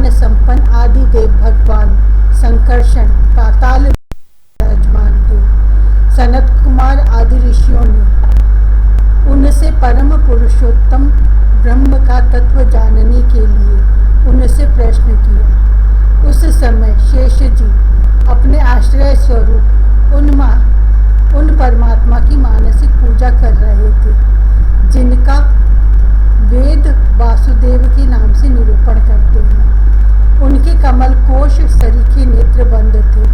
ज्ञान संपन्न आदि देव भगवान संकर्षण पाताल विराजमान थे। सनत कुमार आदि ऋषियों ने उनसे परम पुरुषोत्तम ब्रह्म का तत्व जानने के लिए उनसे प्रश्न किया। उस समय शेष जी अपने आश्रय स्वरूप उन परमात्मा की मानसिक पूजा कर रहे थे, जिनका वेद वासुदेव के नाम से निरूपण करते हैं। उनके कमल कोश सरीखे नेत्र बंद थे।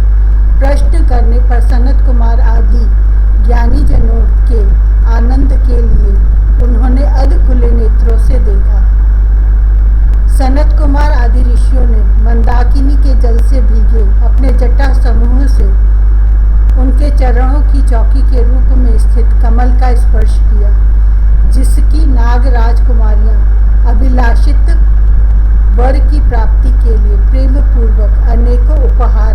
प्रश्न करने पर सनत कुमार आदि ज्ञानी जनों के आनंद के लिए उन्होंने अध खुले नेत्रों से देखा। सनत कुमार आदि ऋषियों ने मंदाकिनी के जल से भीगे अपने जटा समूह से उनके चरणों की चौकी के रूप में स्थित कमल का स्पर्श किया, जिसकी नाग राजकुमारियां अभिलाषित वर की प्राप्ति के लिए प्रेम पूर्वक अनेकों उपहार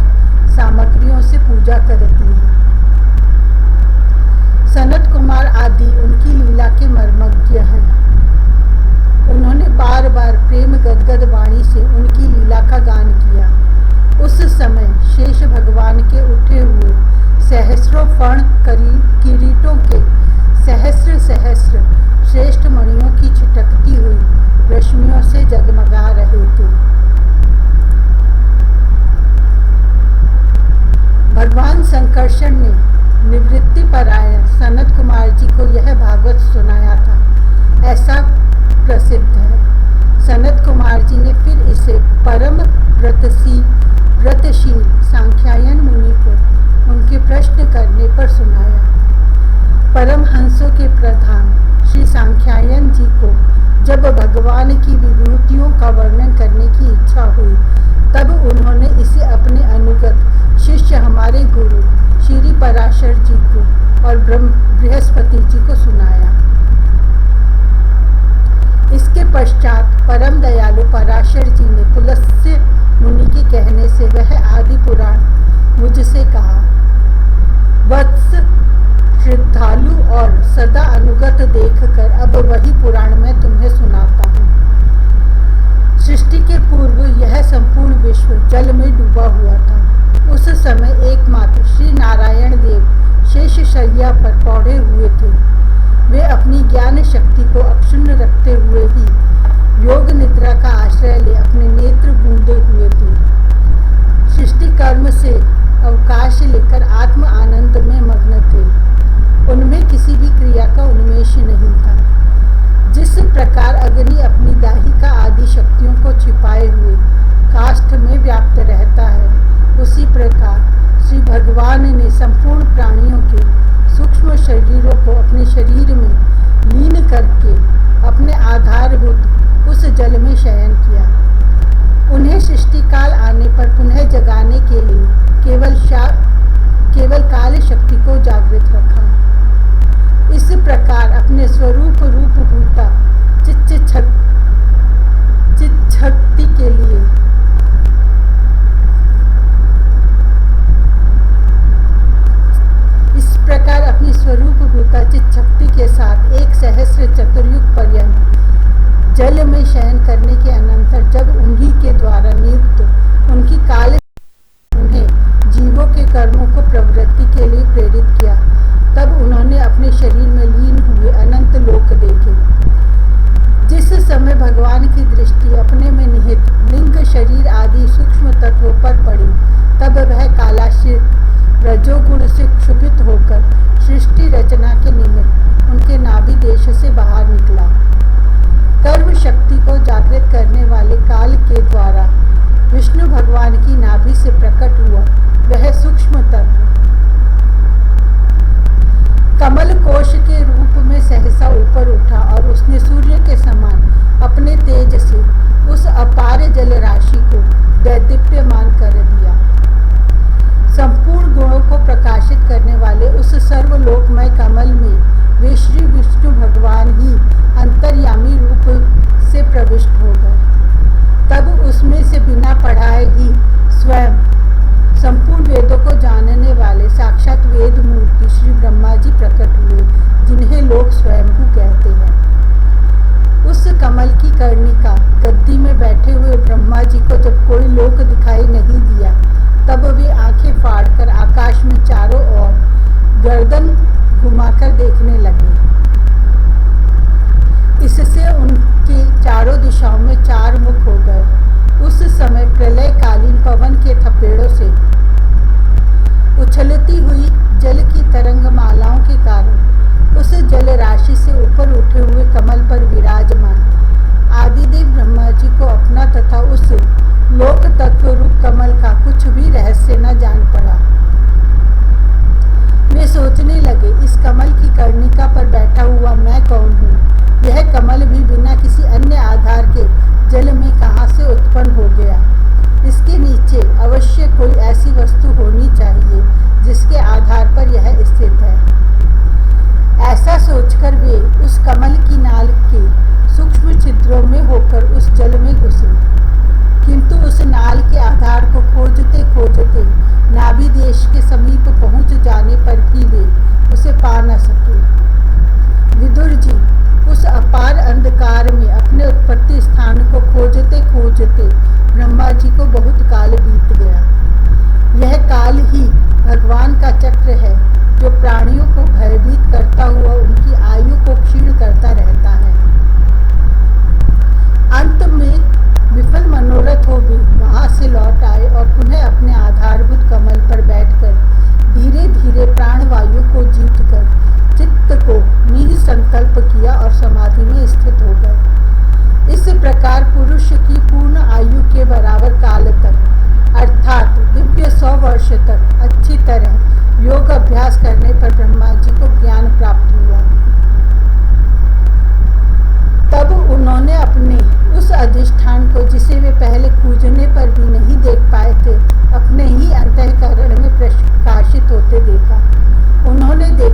सामग्रियों से पूजा करती हैं। सनत कुमार आदि उनकी लीला के मर्मज्ञ हैं। उन्होंने बार बार प्रेम गदगद वाणी से उनकी लीला का गान किया। उस समय शेष भगवान के उठे हुए सहस्रों फण किरीटों के सहस्र सहस्र श्रेष्ठ मणियों की छिटकती हुई रश्मियों से जगमगा रहे थे। भगवान संकर्षण ने निवृत्ति परायण सनत कुमार जी को यह भागवत सुनाया था, ऐसा प्रसिद्ध है। सनत कुमार जी ने फिर इसे परम व्रतशील सांख्यायन मुनि को उनके प्रश्न करने पर सुनाया। परमहंसों के प्रधान श्री सांख्यायन जी को जब भगवान की विभूतियों का वर्णन करने की इच्छा हुई, तब उन्होंने इसे अपने अनुगत शिष्य हमारे गुरु श्री पराशर जी को और बृहस्पति जी को सुनाया। इसके पश्चात परम दयालु पराशर जी ने पुलस्त्य मुनि के कहने से वह आदि पुराण मुझसे कहा। वत्स श्रद्धालु और सदा अनुगत देखकर अब वही पुराण मैं तुम्हें सुनाता हूँ। सृष्टि के पूर्व यह संपूर्ण विश्व जल में डूबा हुआ था। उस समय एकमात्र श्री नारायण देव शेष शैया पर पौड़े हुए थे। वे अपनी ज्ञान शक्ति को अक्षुण्ण रखते हुए ही योग निद्रा का आश्रय ले अपने नेत्र बूंदे हुए थे। सृष्टि कर्म से अवकाश लेकर आत्म आनंद में मग्न थे। उनमें किसी भी क्रिया का उन्मेष नहीं था। जिस प्रकार अग्नि अपनी दाहिका आदि शक्तियों को छिपाए हुए काष्ठ में व्याप्त रहता है, उसी प्रकार श्री भगवान ने संपूर्ण प्राणियों के सूक्ष्म शरीरों को अपने शरीर में लीन करके अपने आधारभूत उस जल में शयन किया। उन्हें सृष्टि काल आने पर पुनः जगाने के लिए केवल काल शक्ति को जागृत रखा। इस प्रकार अपने स्वरूप रूपभूता चित्त शक्ति के लिए अपनी स्वरूप भूता चित्त शक्ति के साथ एक सहस्र चतुर्युग पर्यंत जल में शयन करने के अनंतर जब उन्हीं के द्वारा नियुक्त उनकी काल उन्हें जीवों के कर्मों को प्रवृत्ति के लिए प्रेरित किया, तब उन्होंने अपने शरीर में लीन हुए अनंत लोक देखे। जिस समय भगवान की दृष्टि अपने में निहित लिंग शरीर आदि सूक्ष्म तत्वों पर पड़ी, तब वह कालाश्रित रजोगुण से क्षुभित होकर सृष्टि रचना के निमित्त उनके नाभि देश से बाहर निकला। कर्म शक्ति को जागृत करने वाले काल के द्वारा विष्णु भगवान की नाभि से प्रकट हुआ वह सूक्ष्म तत्व कमल कोश के रूप में सहसा ऊपर उठा और उसने सूर्य के समान अपने तेज से उस अपार जल राशि को दैदीप्यमान कर दिया। संपूर्ण गुणों को प्रकाशित करने वाले उस सर्वलोकमय कमल में वे श्री विष्णु भगवान ही अंतर्यामी रूप से प्रविष्ट हो गए। तब उसमें से बिना पढ़ाए ही स्वयं संपूर्ण वेदों को जानने वाले साक्षात वेद मूर्ति श्री ब्रह्मा जी प्रकट हुए, जिन्हें लोग स्वयंभू कहते हैं। उस कमल की कर्णिका गद्दी में बैठे हुए ब्रह्मा जी को जब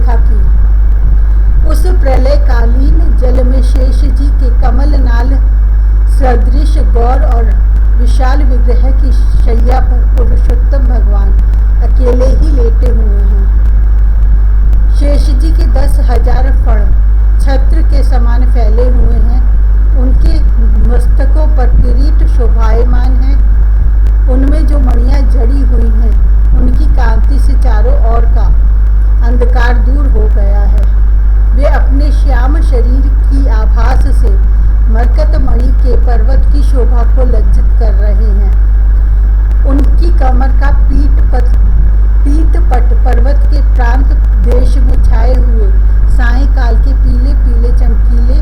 देखा कि उस प्रलयकालीन जल में शेष जी के कमल नाल सदृश गौर और विशाल विग्रह की शैया पर पुरुषोत्तम भगवान अकेले ही लेटे हुए हैं। शेष जी के 10,000 फण छत्र के समान फैले हुए हैं। उनके मस्तकों पर किरीट शोभायमान है। उनमें जो मणियां जड़ी हुई हैं उनकी कांति से चारों ओर का अंधकार दूर हो गया है। वे अपने श्याम शरीर की आभास से मरकत मणि के पर्वत की शोभा को लज्जित कर रहे हैं। उनकी कमर का पीतपट पर्वत के प्रांत देश में छाए हुए सायंकाल के पीले पीले चमकीले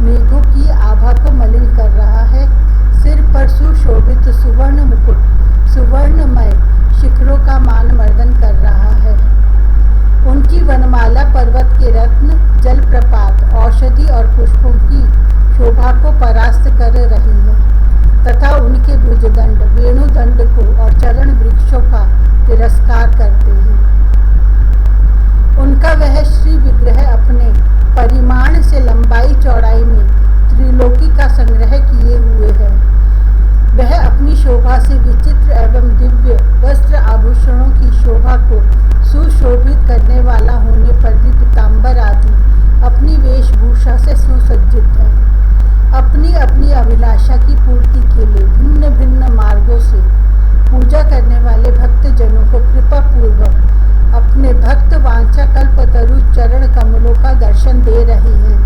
मेघों की आभा को मलिन कर रहा है। सिर पर सुशोभित सुवर्ण मुकुट सुवर्णमय शिखरों का मान मर्दन कर रहा है। उनकी वनमाला पर्वत के रत्न जलप्रपात औषधि और पुष्पों की शोभा को परास्त कर रही है तथा उनके भुजदंड वेणुदंड को और चरण वृक्षों का तिरस्कार करते हैं। उनका वह श्री विग्रह अपने परिमाण से लंबाई चौड़ाई में त्रिलोकी का संग्रह किए हुए है। वह अपनी शोभा से विचित्र एवं दिव्य वस्त्र आभूषणों की शोभा को सुशोभित करने वाला होने पर भी पीताम्बर आदि अपनी वेशभूषा से सुसज्जित है। अपनी अपनी अभिलाषा की पूर्ति के लिए भिन्न भिन्न मार्गों से पूजा करने वाले भक्तजनों को कृपा पूर्वक अपने भक्त वांछा कल्पतरु चरण कमलों का दर्शन दे रहे हैं,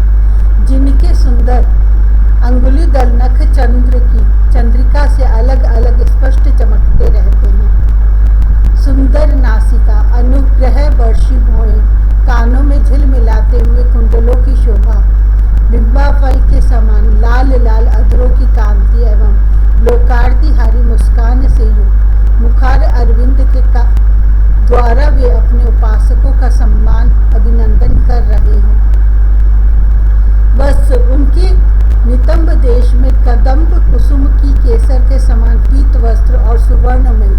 जिनके सुंदर अंगुलीदल नख चंद्रिका से अलग अलग स्पष्ट चमकते रहते हैं। सुंदर नासिका अनुग्रह वर्षी भौएं कानों में झिलमिलाते हुए कुंडलों की शोभा बिंबाफल के समान लाल लाल अधरों की कांति एवं लोकार्तिहारी मुस्कान से युक्त मुखार अरविंद के द्वारा वे अपने उपासकों का सम्मान अभिनंदन कर रहे हैं। बस उनके नितंब देश में कदम्ब कुसुम की केसर के समान पीत वस्त्र और सुवर्णमय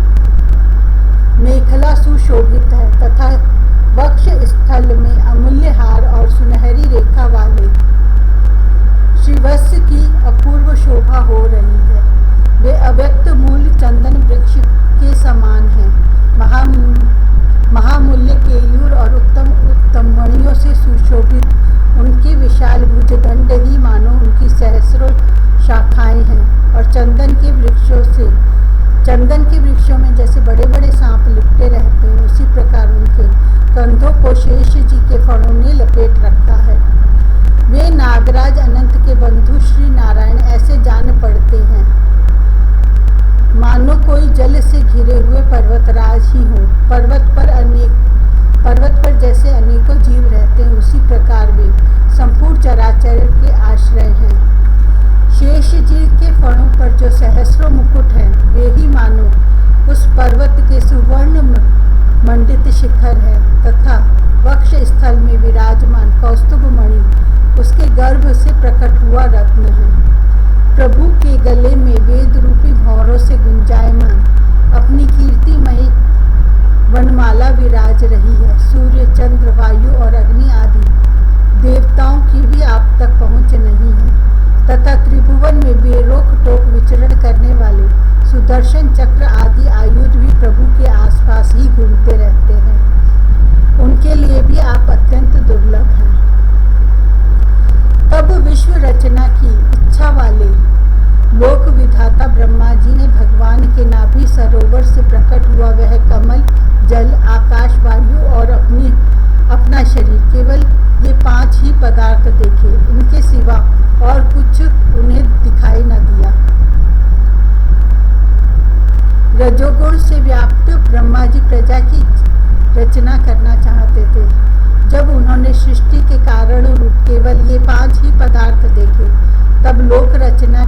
मेखला सुशोभित है तथा वक्ष स्थल में अमूल्य हार और सुनहरी रेखा वाले श्रीवत्स की अपूर्व शोभा हो रही है। वे अव्यक्त मूल चंदन वृक्ष के समान हैं। महामूल्य केयूर और उत्तम मणियों से सुशोभित उनके विशाल भुजदंड ही मानो उनकी सहस्रों शाखाएं हैं और चंदन के वृक्षों में जैसे बड़े बड़े सांप लिपटे रहते हैं, उसी प्रकार उनके कंधों को शेष जी के फणों ने लपेट रखा है। वे नागराज अनंत के बंधु श्री नारायण ऐसे जान पड़ते हैं मानो कोई जल से घिरे हुए पर्वतराज ही हो। पर्वत पर जैसे अनेकों जीव रहते हैं, उसी प्रकार वे संपूर्ण चराचर के आश्रय हैं। शेष जी के फणों पर जो सहस्रों मुकुट हैं, वे ही मानो उस पर्वत के सुवर्ण मंडित शिखर है तथा वक्ष स्थल में विराजमान कौस्तुभ मणि उसके गर्भ से प्रकट हुआ रत्न है। प्रभु के गले में वेद रूपी भौरों से गुंजायमान अपनी कीर्तिमयी वनमाला विराज रही है। सूर्य चंद्र वायु और अग्नि आदि देवताओं की भी आप तक पहुँच नहीं है तथा त्रिभुवन में बेरोक टोक विचरण करने वाले सुदर्शन चक्र आदि आयुध भी प्रभु के आसपास ही घूमते रहते हैं। उनके लिए भी आप अत्यंत दुर्लभ हैं। तब विश्व रचना की इच्छा वाले लोक विधाता ब्रह्मा जी ने भगवान के नाभि सरोवर से प्रकट हुआ वह कमल, जल, आकाश, वायु और अपना शरीर, केवल ये 5 ही पदार्थ देखे। इनके सिवा और कुछ उन्हें दिखाई न दिया। रजोगुण से व्याप्त ब्रह्मा जी प्रजा की रचना करना चाहते थे। जब उन्होंने सृष्टि के कारण रूप केवल ये 5 ही पदार्थ देखे, तब लोक रचना